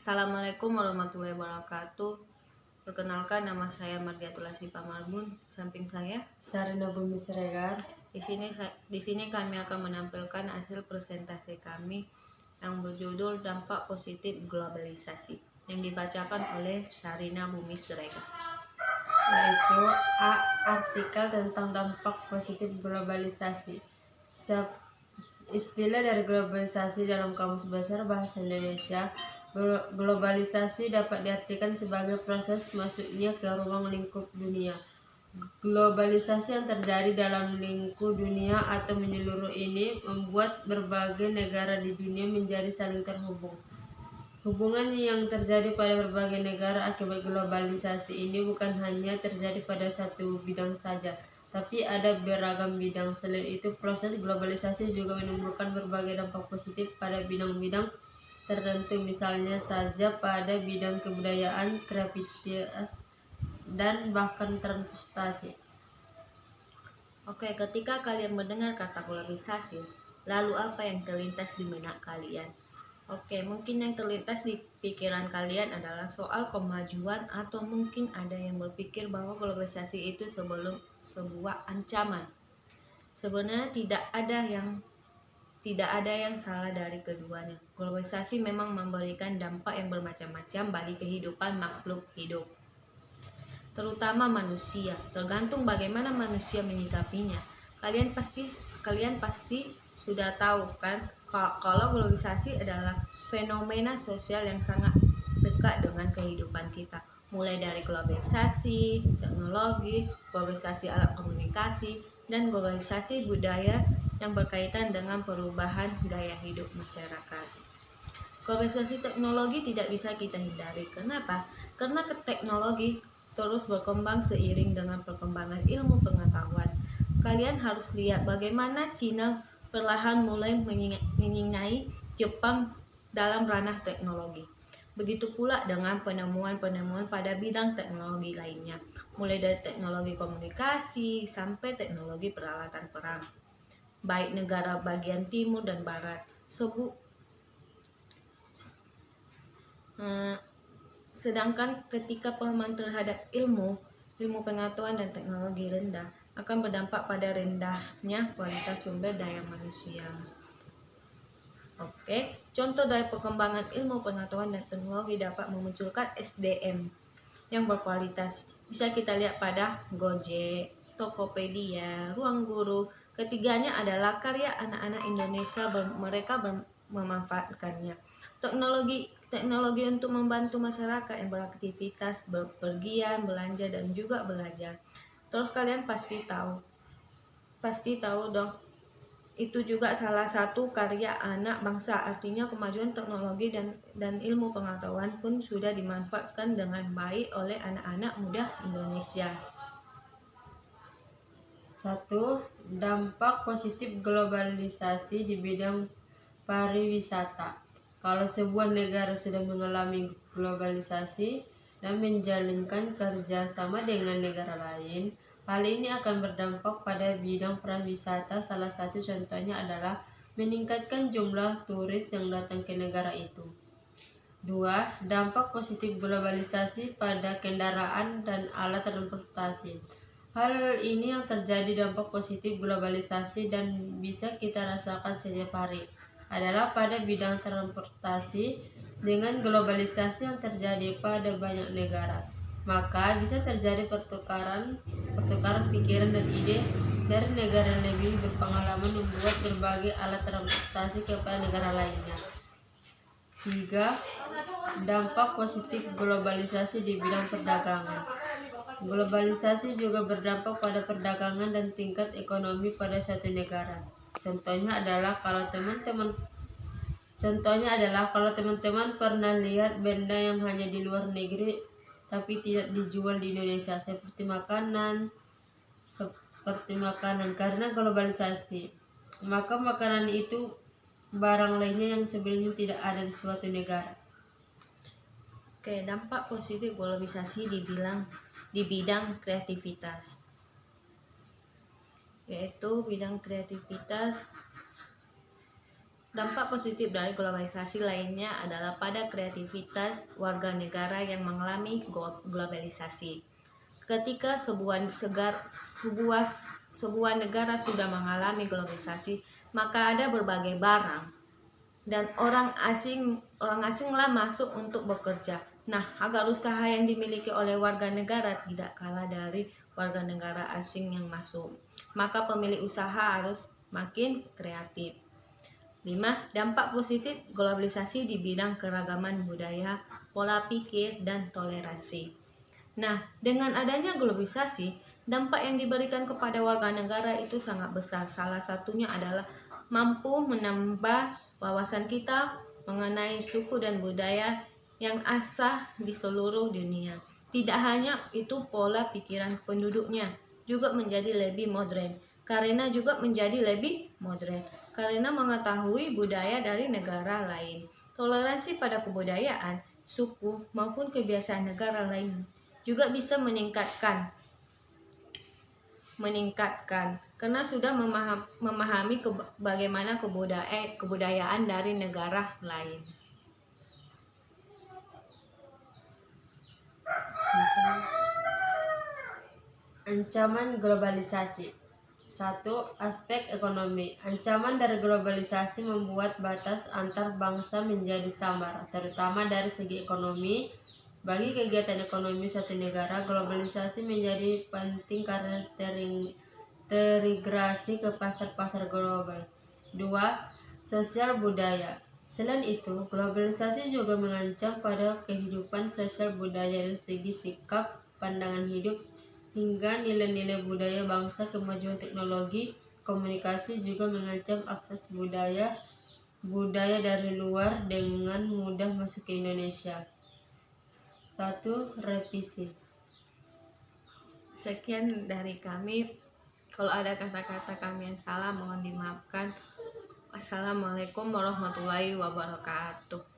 Assalamualaikum warahmatullahi wabarakatuh. Perkenalkan, nama saya Mardiatul Asifa Marbun. Samping saya, Sarina Bumi Siregar. di sini kami akan menampilkan hasil presentasi kami yang berjudul Dampak Positif Globalisasi yang dibacakan oleh Sarina Bumi Siregar. Yaitu A. Artikel tentang dampak positif globalisasi. Istilah dari globalisasi dalam Kamus Besar Bahasa Indonesia, globalisasi dapat diartikan sebagai proses masuknya ke ruang lingkup dunia. Globalisasi yang terjadi dalam lingkup dunia atau menyeluruh ini membuat berbagai negara di dunia menjadi saling terhubung. Hubungan yang terjadi pada berbagai negara akibat globalisasi ini bukan hanya terjadi pada satu bidang saja, tapi ada beragam bidang. Selain itu, proses globalisasi juga menimbulkan berbagai dampak positif pada bidang-bidang tertentu, misalnya saja pada bidang kebudayaan, kreativitas, dan bahkan transportasi. Oke, ketika kalian mendengar kata globalisasi, lalu apa yang terlintas di benak kalian? Oke, mungkin yang terlintas di pikiran kalian adalah soal kemajuan, atau mungkin ada yang berpikir bahwa globalisasi itu sebuah ancaman. Sebenarnya tidak ada yang salah dari keduanya. Globalisasi memang memberikan dampak yang bermacam-macam bagi kehidupan makhluk hidup, terutama manusia. Tergantung bagaimana manusia menyikapinya. Kalian pasti sudah tahu kan kalau globalisasi adalah fenomena sosial yang sangat dekat dengan kehidupan kita. Mulai dari globalisasi teknologi, globalisasi alat komunikasi, dan globalisasi budaya yang berkaitan dengan perubahan gaya hidup masyarakat. Globalisasi teknologi tidak bisa kita hindari. Kenapa? Karena teknologi terus berkembang seiring dengan perkembangan ilmu pengetahuan. Kalian harus lihat bagaimana Cina perlahan mulai menyingai Jepang dalam ranah teknologi. Begitu pula dengan penemuan-penemuan pada bidang teknologi lainnya, mulai dari teknologi komunikasi sampai teknologi peralatan perang. Baik negara bagian timur dan barat, sedangkan ketika pemahaman terhadap ilmu pengetahuan dan teknologi rendah, akan berdampak pada rendahnya kualitas sumber daya manusia. Oke, contoh dari perkembangan ilmu pengetahuan dan teknologi dapat memunculkan SDM yang berkualitas. Bisa kita lihat pada Gojek, Tokopedia, Ruang Guru. Ketiganya adalah karya anak-anak Indonesia, mereka memanfaatkannya. Teknologi untuk membantu masyarakat yang beraktivitas, berpergian, belanja, dan juga belajar. Terus kalian pasti tahu dong, itu juga salah satu karya anak bangsa. Artinya kemajuan teknologi dan ilmu pengetahuan pun sudah dimanfaatkan dengan baik oleh anak-anak muda Indonesia. 1. Dampak positif globalisasi di bidang pariwisata. Kalau sebuah negara sudah mengalami globalisasi dan menjalinkan kerjasama dengan negara lain, hal ini akan berdampak pada bidang pariwisata. Salah satu contohnya adalah meningkatkan jumlah turis yang datang ke negara itu. 2. Dampak positif globalisasi pada kendaraan dan alat transportasi. Hal ini yang terjadi dampak positif globalisasi dan bisa kita rasakan setiap hari adalah pada bidang transportasi. Dengan globalisasi yang terjadi pada banyak negara, maka bisa terjadi pertukaran pikiran dan ide dari negara yang lebih berpengalaman membuat berbagai alat transportasi kepada negara lainnya. 3. Dampak positif globalisasi di bidang perdagangan. Globalisasi juga berdampak pada perdagangan dan tingkat ekonomi pada suatu negara. Contohnya adalah kalau teman-teman pernah lihat benda yang hanya di luar negeri tapi tidak dijual di Indonesia, seperti makanan karena globalisasi, maka makanan itu barang lainnya yang sebelumnya tidak ada di suatu negara. Oke, dampak positif globalisasi di bidang kreativitas, yaitu bidang kreativitas Dampak positif dari globalisasi lainnya adalah pada kreativitas warga negara yang mengalami globalisasi. Ketika sebuah negara sudah mengalami globalisasi, maka ada berbagai barang dan orang asinglah masuk untuk bekerja. Nah, agar usaha yang dimiliki oleh warga negara tidak kalah dari warga negara asing yang masuk, maka pemilik usaha harus makin kreatif. 5. Dampak positif globalisasi di bidang keragaman budaya, pola pikir, dan toleransi. Nah, dengan adanya globalisasi, dampak yang diberikan kepada warga negara itu sangat besar. Salah satunya adalah mampu menambah wawasan kita mengenai suku dan budaya yang asah di seluruh dunia. Tidak hanya itu, pola pikiran penduduknya juga menjadi lebih modern. Karena mengetahui budaya dari negara lain. Toleransi pada kebudayaan, suku, maupun kebiasaan negara lain juga bisa meningkatkan karena sudah memahami bagaimana kebudayaan dari negara lain. Ancaman globalisasi. 1. Aspek ekonomi. Ancaman dari globalisasi membuat batas antar bangsa menjadi samar, terutama dari segi ekonomi. Bagi kegiatan ekonomi suatu negara, globalisasi menjadi penting karena terintegrasi ke pasar-pasar global. 2. Sosial budaya. Selain itu, globalisasi juga mengancam pada kehidupan sosial budaya dari segi sikap, pandangan hidup, hingga nilai-nilai budaya bangsa. Kemajuan teknologi komunikasi juga mengancam akses budaya dari luar dengan mudah masuk ke Indonesia. 1. Revisi. Sekian dari kami. Kalau ada kata-kata kami yang salah, mohon dimaafkan. Wassalamualaikum warahmatullahi wabarakatuh.